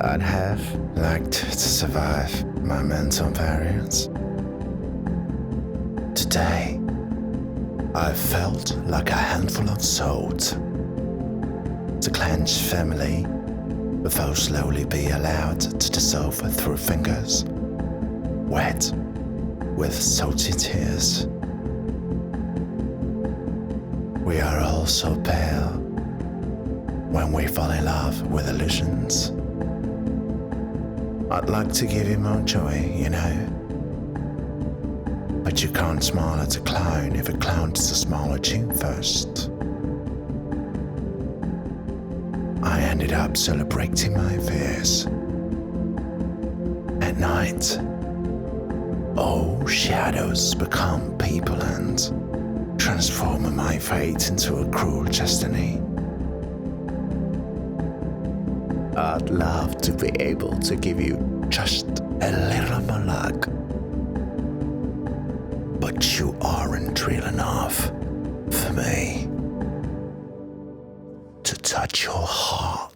I'd have liked to survive my mental variance. Today, I felt like a handful of salt. The clenched family before slowly be allowed to dissolve through fingers, wet with salty tears. We are all so pale when we fall in love with illusions. I'd like to give you more joy, you know. But you can't smile at a clown if a clown does a smile at you first. I ended up celebrating my fears. At night, all shadows become people and transform my fate into a cruel destiny. I'd love to be able to give you just a little more luck. But you aren't real enough for me to touch your heart.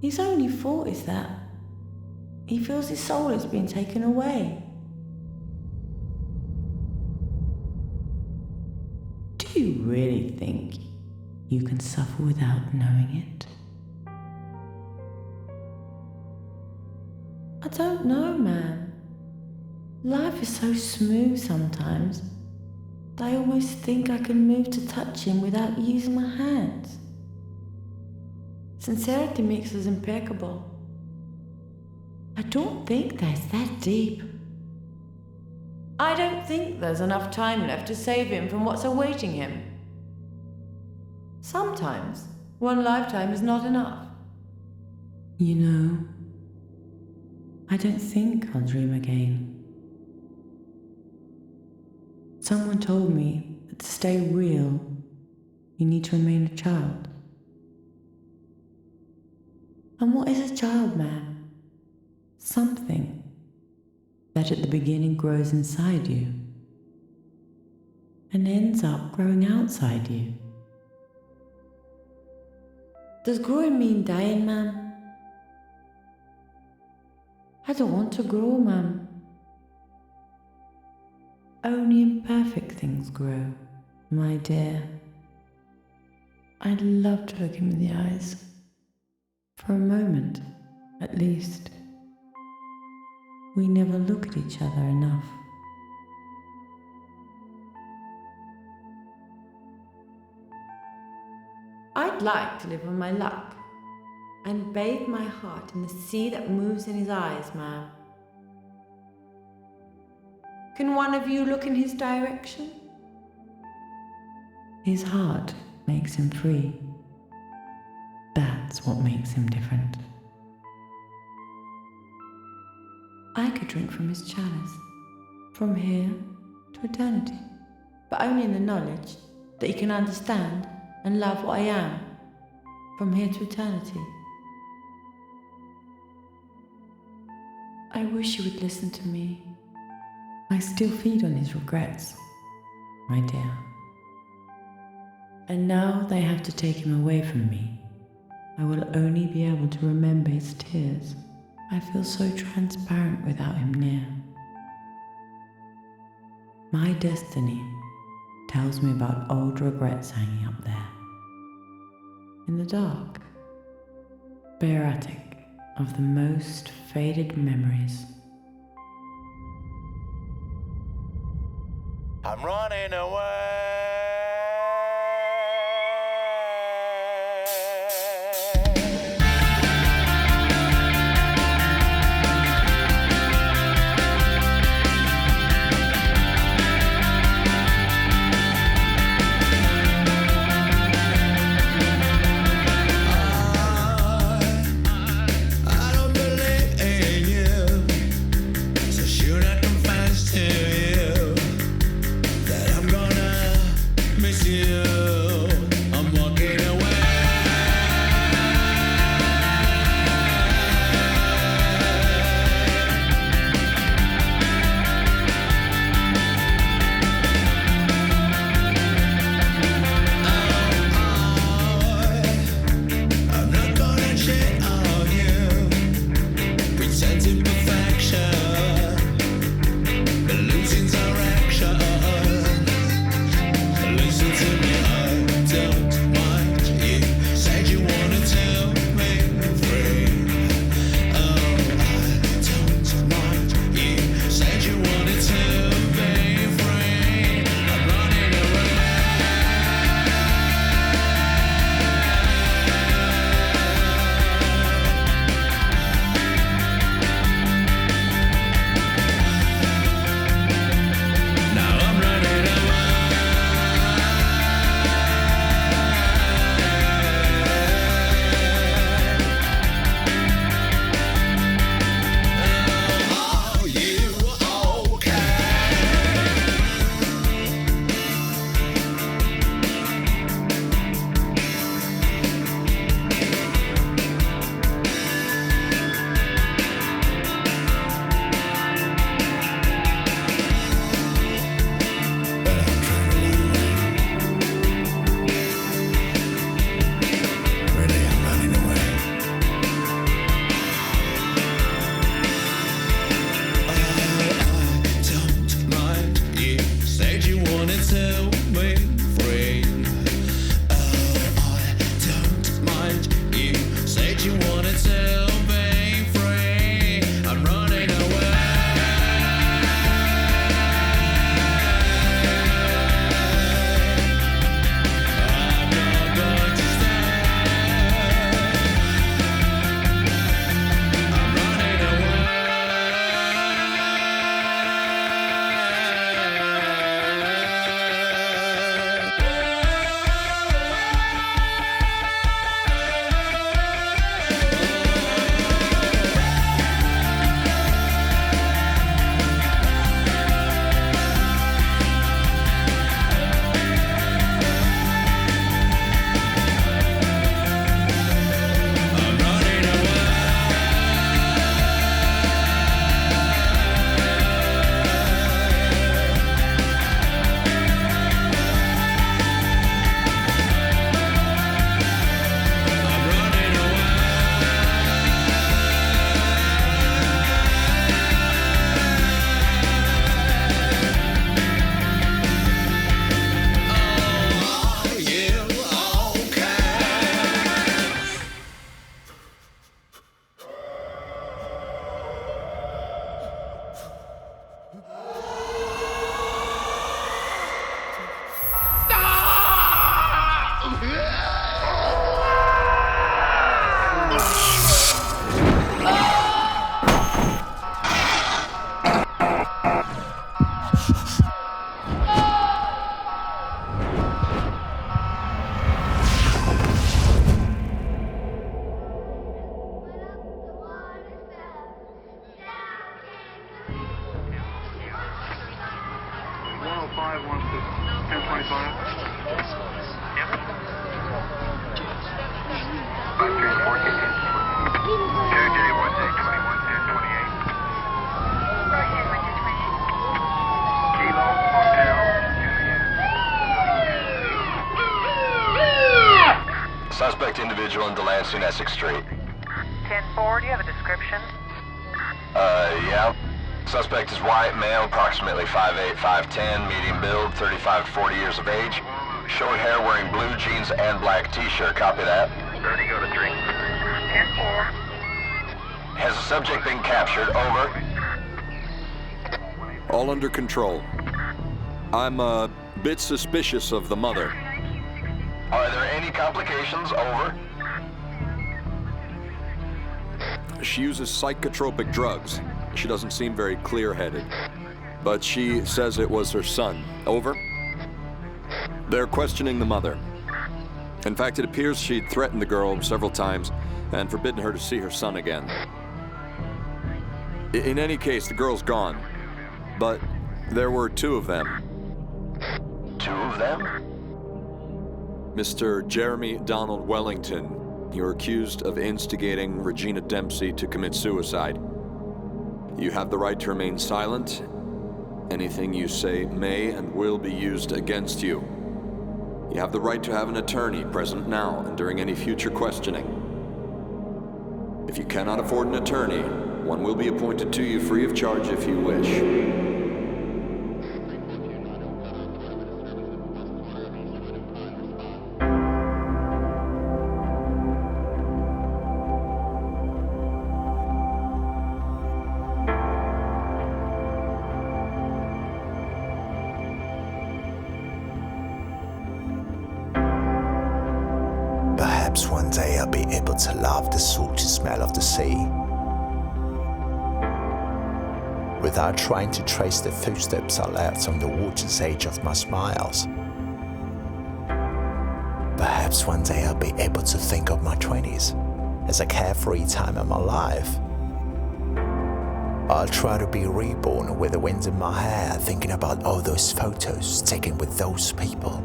His only fault is that he feels his soul has been taken away. Do you really think you can suffer without knowing it? I don't know, man. Life is so smooth sometimes that I almost think I can move to touch him without using my hands. Sincerity makes us impeccable. I don't think that's that deep. I don't think there's enough time left to save him from what's awaiting him. Sometimes, one lifetime is not enough. You know, I don't think I'll dream again. Someone told me that to stay real, you need to remain a child. And what is a child, man? Something that at the beginning grows inside you and ends up growing outside you. Does growing mean dying, man? I don't want to grow, man. Only imperfect things grow, my dear. I'd love to look him in the eyes. For a moment, at least. We never look at each other enough. I'd like to live on my luck. and bathe my heart in the sea that moves in his eyes, ma'am. Can one of you look in his direction? His heart makes him free. That's what makes him different. I could drink from his chalice, from here to eternity, but only in the knowledge that he can understand and love what I am, from here to eternity. I wish you would listen to me. I still feed on his regrets, my dear. And now they have to take him away from me. I will only be able to remember his tears. I feel so transparent without him near. My destiny tells me about old regrets hanging up there, in the dark, bare attic of the most faded memories. I'm running away. I don't believe in you, so should I confess to you that I'm gonna transport ticket. 2J1J211028. Kilo Hotel Juliet. Suspect individual in Delancey, Essex Street. 10-4, do you have a description? Yeah. Suspect is white, male, approximately 5'8", 5'10", medium build, 35 to 40 years of age. Short hair, wearing blue jeans and black t-shirt. Copy that. 30 go to 3. 10-4. Has the subject been captured? Over. All under control. I'm a bit suspicious of the mother. Are there any complications? Over. She uses psychotropic drugs. She doesn't seem very clear-headed. But she says it was her son. Over. They're questioning the mother. In fact, it appears she'd threatened the girl several times and forbidden her to see her son again. In any case, the girl's gone. But there were two of them. Two of them? Mr. Jeremy Donald Wellington. You're accused of instigating Regina Dempsey to commit suicide. You have the right to remain silent. Anything you say may and will be used against you. You have the right to have an attorney present now and during any future questioning. If you cannot afford an attorney, one will be appointed to you free of charge if you wish. Perhaps one day I'll be able to love the salty smell of the sea without trying to trace the footsteps I left on the water's edge of my smiles. Perhaps one day I'll be able to think of my 20s as a carefree time in my life. I'll try to be reborn with the wind in my hair, thinking about all those photos taken with those people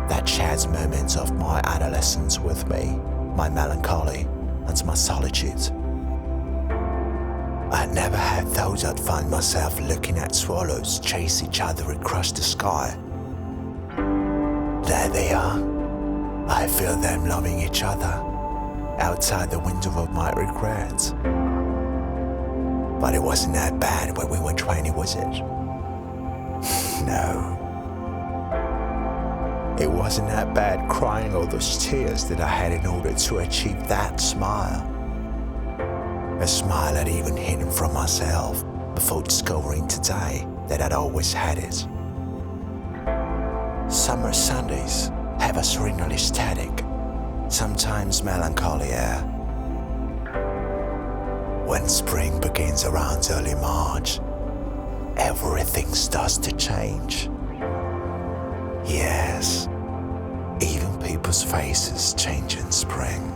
that shared moments of my adolescence with me, my melancholy, and my solitude. I never had thought I'd find myself looking at swallows chase each other across the sky. There they are. I feel them loving each other outside the window of my regrets. But it wasn't that bad when we were 20, was it? No. It wasn't that bad crying all those tears that I had in order to achieve that smile. A smile I'd even hidden from myself before discovering today that I'd always had it. Summer Sundays have a serenely static, sometimes melancholy air. When spring begins around early March, everything starts to change. Yes, even people's faces change in spring.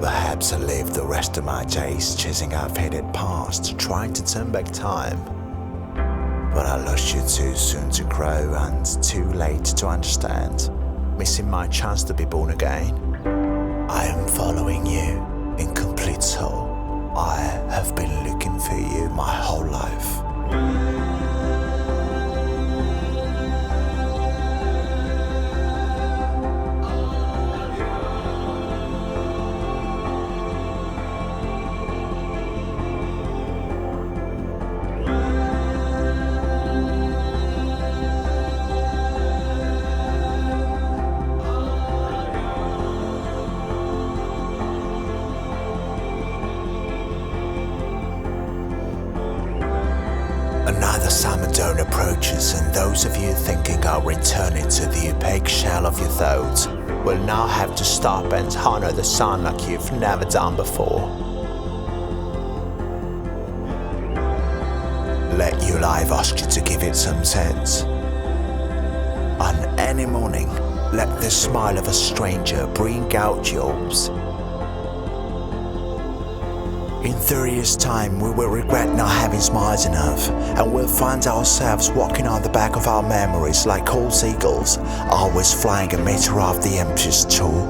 Perhaps I lived the rest of my days chasing our faded past, trying to turn back time. But I lost you too soon to grow and too late to understand, missing my chance to be born again. I am following you in complete soul. I have been looking for you my whole life. Another summer dawn approaches, and those of you thinking I'll return into the opaque shell of your thoughts will now have to stop and honor the sun like you've never done before. Let your life ask you to give it some sense. On any morning, let the smile of a stranger bring out yours. In 30 years' time, we will regret not having smiled enough, and we'll find ourselves walking on the back of our memories like old seagulls, always flying a meter off the emptiest shore.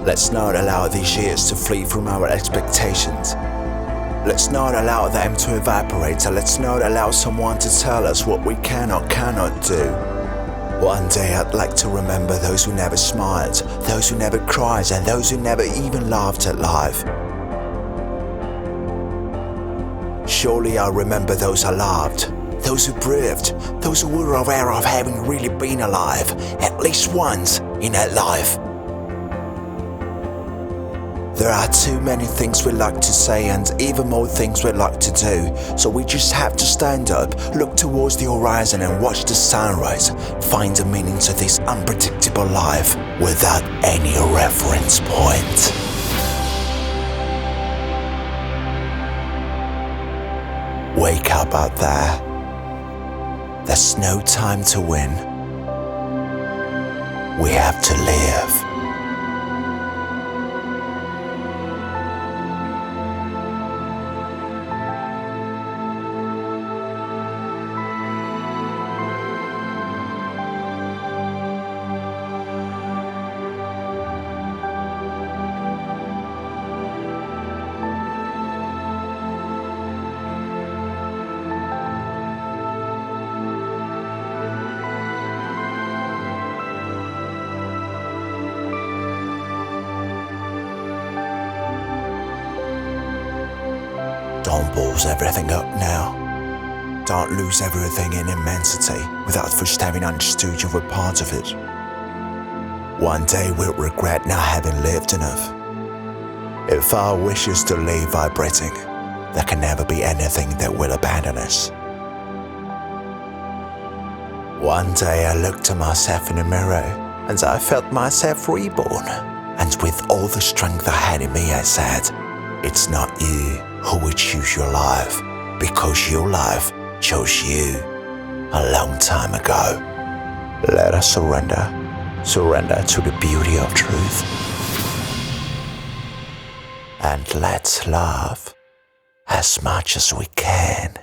Let's not allow these years to flee from our expectations. Let's not allow them to evaporate, and let's not allow someone to tell us what we can or cannot do. One day I'd like to remember those who never smiled, those who never cried, and those who never even laughed at life. Surely I'll remember those who laughed, those who breathed, those who were aware of having really been alive, at least once in their life. There are too many things we'd like to say and even more things we'd like to do, so we just have to stand up, look towards the horizon and watch the sunrise, find a meaning to this unpredictable life without any reference point. Wake up out there. There's no time to win. We have to live. Don't balls everything up now. Don't lose everything in immensity without first having understood you were part of it. One day we'll regret not having lived enough. If our wish is to leave vibrating, there can never be anything that will abandon us. One day I looked at myself in the mirror and I felt myself reborn. And with all the strength I had in me, I said, it's not you who will choose your life, because your life chose you a long time ago. Let us surrender to the beauty of truth. And let's love as much as we can.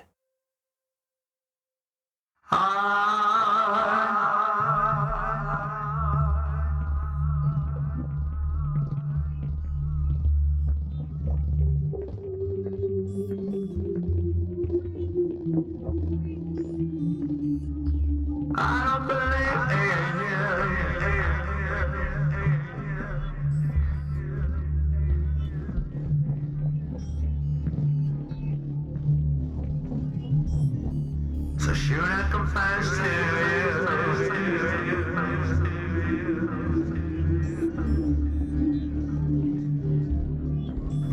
So should I confess to you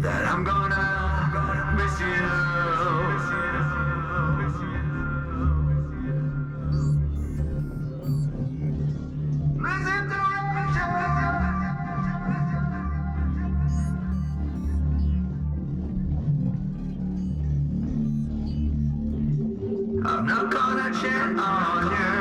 that I'm gonna miss you? I'm not gonna cheat on you,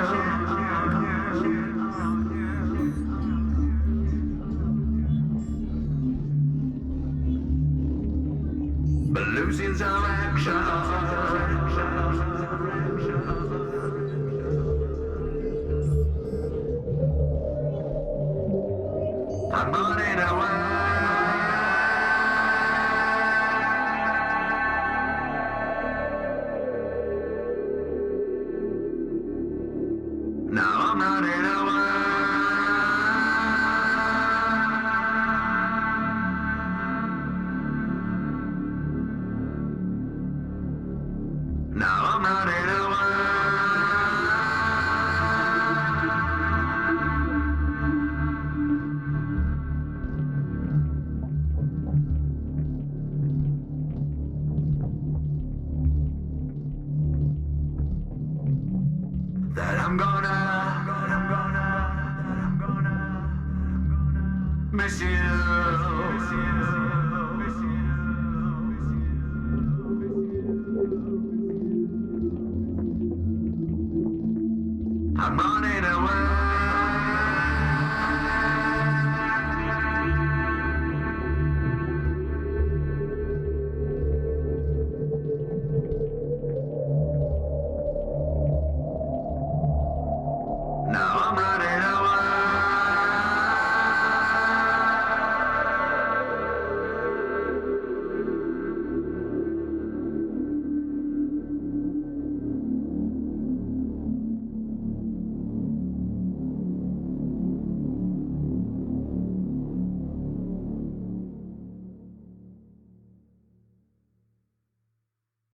but losing direction. I'm running away. Now I'm running away. Now I'm running away. That I'm gonna miss you.